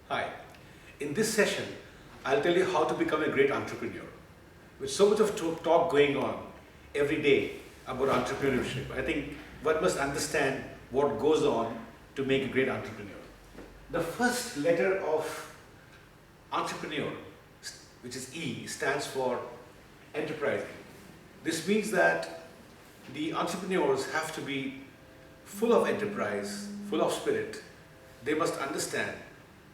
Hi. In this session, I'll tell you how to become a great entrepreneur. With so much of talk going on every day about entrepreneurship, I think one must understand what goes on to make a great entrepreneur. The first letter of entrepreneur, which is E, stands for enterprising. This means that the entrepreneurs have to be full of enterprise, full of spirit. They must understand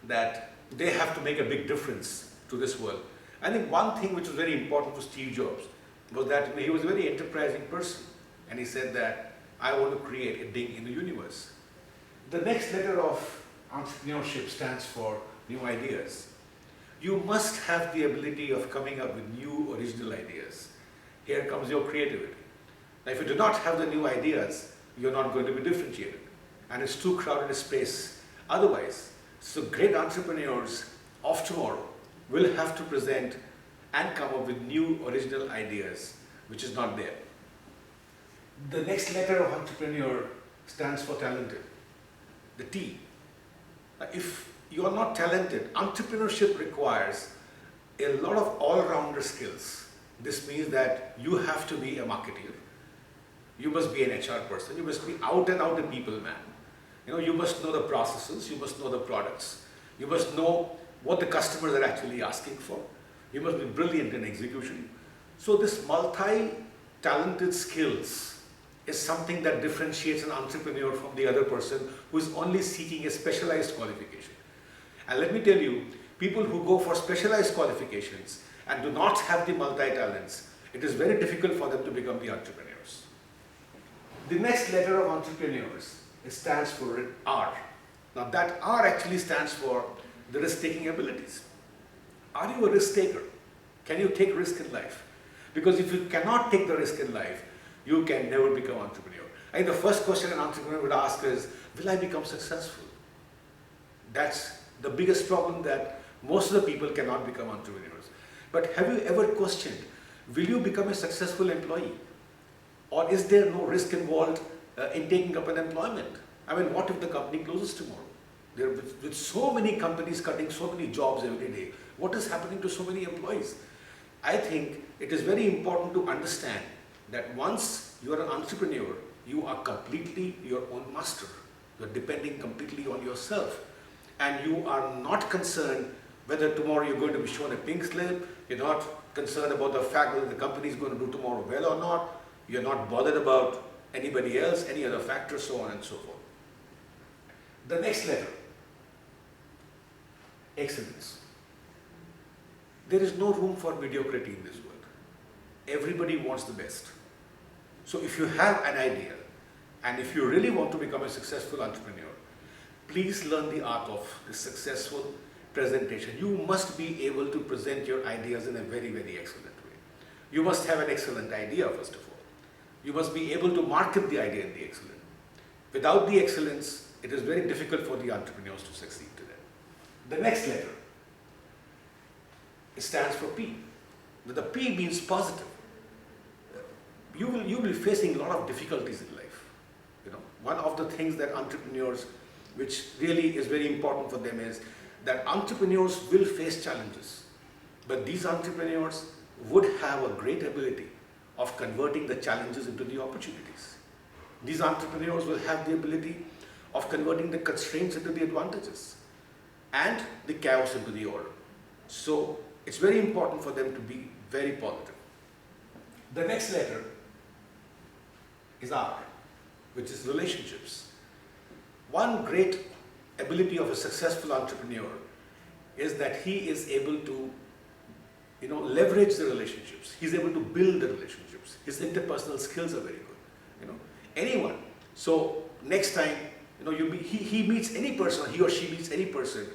that they have to make a big difference to this world. I think one thing which was very important for Steve Jobs was that he was a very enterprising person, and he said that I want to create a ding in the universe. The next letter of entrepreneurship stands for new ideas. You must have the ability of coming up with new original ideas. Here comes your creativity. Now, if you do not have the new ideas, you're not going to be differentiated, and it's too crowded a space otherwise. So great entrepreneurs of tomorrow will have to present and come up with new original ideas, which is not there. The next letter of entrepreneur stands for talented, the T. If you are not talented, entrepreneurship requires a lot of all-rounder skills. This means that you have to be a marketer. You must be an HR person. You must be out and out a people man. You must know the processes. You must know the products. You must know what the customers are actually asking for. You must be brilliant in execution. So this multi-talented skills is something that differentiates an entrepreneur from the other person who is only seeking a specialized qualification. And let me tell you, people who go for specialized qualifications and do not have the multi-talents, it is very difficult for them to become the entrepreneurs. The next letter of entrepreneurs, it stands for R. Now that R actually stands for the risk-taking abilities. Are you a risk taker? Can you take risk in life? Because if you cannot take the risk in life, you can never become an entrepreneur. I think the first question an entrepreneur would ask is, will I become successful? That's the biggest problem, that most of the people cannot become entrepreneurs. But have you ever questioned, will you become a successful employee? Or is there no risk involved in taking up an employment? I mean, what if the company closes tomorrow? With so many companies cutting so many jobs every day, what is happening to so many employees? I think it is very important to understand that once you are an entrepreneur, you are completely your own master. You are depending completely on yourself. And you are not concerned whether tomorrow you're going to be shown a pink slip. You're not concerned about the fact whether the company is going to do tomorrow well or not. You're not bothered about anybody else, any other factors, so on and so forth. The next letter, excellence. There is no room for mediocrity in this world. Everybody wants the best. So if you have an idea, and if you really want to become a successful entrepreneur, please learn the art of a successful presentation. You must be able to present your ideas in a very, very excellent way. You must have an excellent idea, first of all. You must be able to market the idea in the excellent. Without the excellence, it is very difficult for the entrepreneurs to succeed today. The next letter, it stands for P. The P means positive. You will be facing a lot of difficulties in life. One of the things that entrepreneurs, which really is very important for them, is that entrepreneurs will face challenges. But these entrepreneurs would have a great ability of converting the challenges into the opportunities. These entrepreneurs will have the ability of converting the constraints into the advantages and the chaos into the order. So it's very important for them to be very positive. The next letter is R, which is relationships. One great ability of a successful entrepreneur is that he is able to leverage the relationships. He's able to build the relationships. His interpersonal skills are very good. Anyone. So next time, he meets any person, he or she meets any person,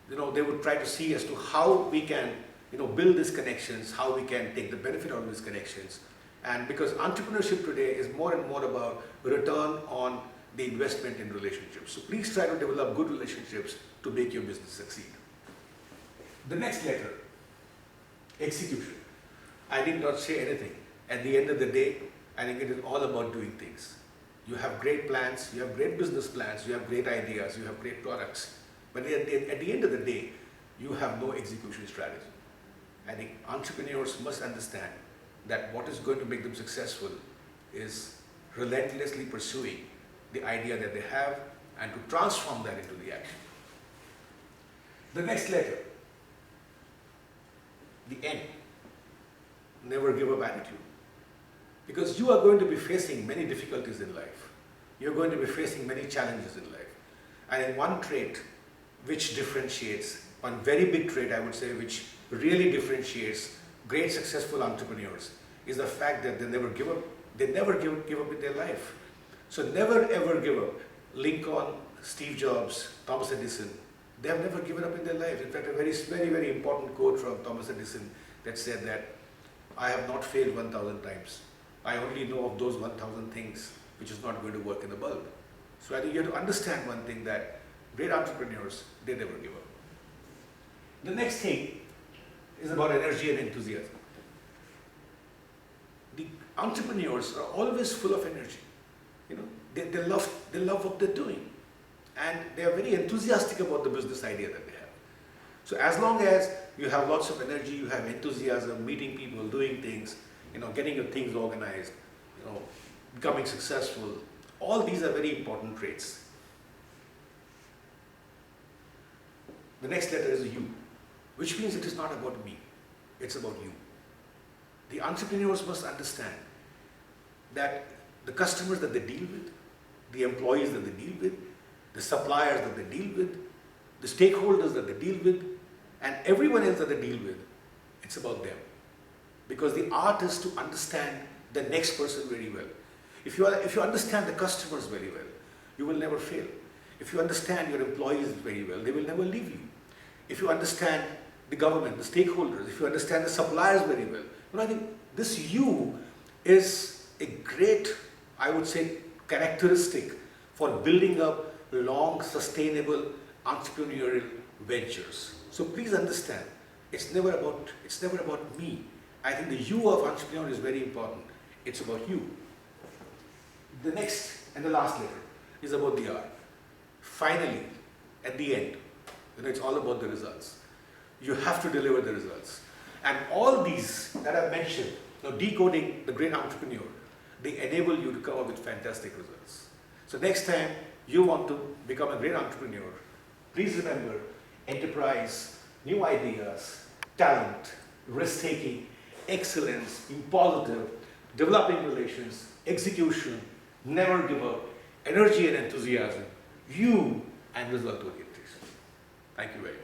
they would try to see as to how we can, build these connections, how we can take the benefit out of these connections. And because entrepreneurship today is more and more about return on the investment in relationships. So please try to develop good relationships to make your business succeed. The next letter, execution. I did not say anything. At the end of the day, I think it is all about doing things. You have great plans, you have great business plans, you have great ideas, you have great products, But at the end of the day, you have no execution strategy. I think entrepreneurs must understand that what is going to make them successful is relentlessly pursuing the idea that they have and to transform that into the action. The next letter, the N, never give up attitude. Because you are going to be facing many difficulties in life. You're going to be facing many challenges in life. And one trait which differentiates, one very big trait I would say, which really differentiates great successful entrepreneurs is the fact that they never give up. They never give up in their life. So never ever give up. Lincoln, Steve Jobs, Thomas Edison, they have never given up in their life. In fact, a very important quote from Thomas Edison that said that, I have not failed 1,000 times. I only know of those 1,000 things which is not going to work in the bulb. So I think you have to understand one thing, that great entrepreneurs, they never give up. The next thing is about energy and enthusiasm. The entrepreneurs are always full of energy. You know, they love what they're doing, and they are very enthusiastic about the business idea that they have. So as long as you have lots of energy, you have enthusiasm, meeting people, doing things, you know, getting your things organized, you know, becoming successful, all these are very important traits. The next letter is a U, which means it is not about me, it's about you. The entrepreneurs must understand that the customers that they deal with, the employees that they deal with, the suppliers that they deal with, the stakeholders that they deal with, and everyone else that they deal with, it's about them. Because the art is to understand the next person very well. If you understand the customers very well, you will never fail. If you understand your employees very well, they will never leave you. If you understand the government, the stakeholders, if you understand the suppliers very well, you know, I think this U is a great, I would say, characteristic for building up long, sustainable entrepreneurial ventures. So please understand, it's never about me. I think the U of entrepreneur is very important. It's about you. The next and the last letter is about the R. Finally, at the end, you know, it's all about the results. You have to deliver the results. And all these that I've mentioned, you know, decoding the great entrepreneur, they enable you to come up with fantastic results. So next time you want to become a great entrepreneur, please remember enterprise, new ideas, talent, risk-taking, excellence, being positive, developing relations, execution, never give up, energy and enthusiasm, you, and result orientation. Thank you very much.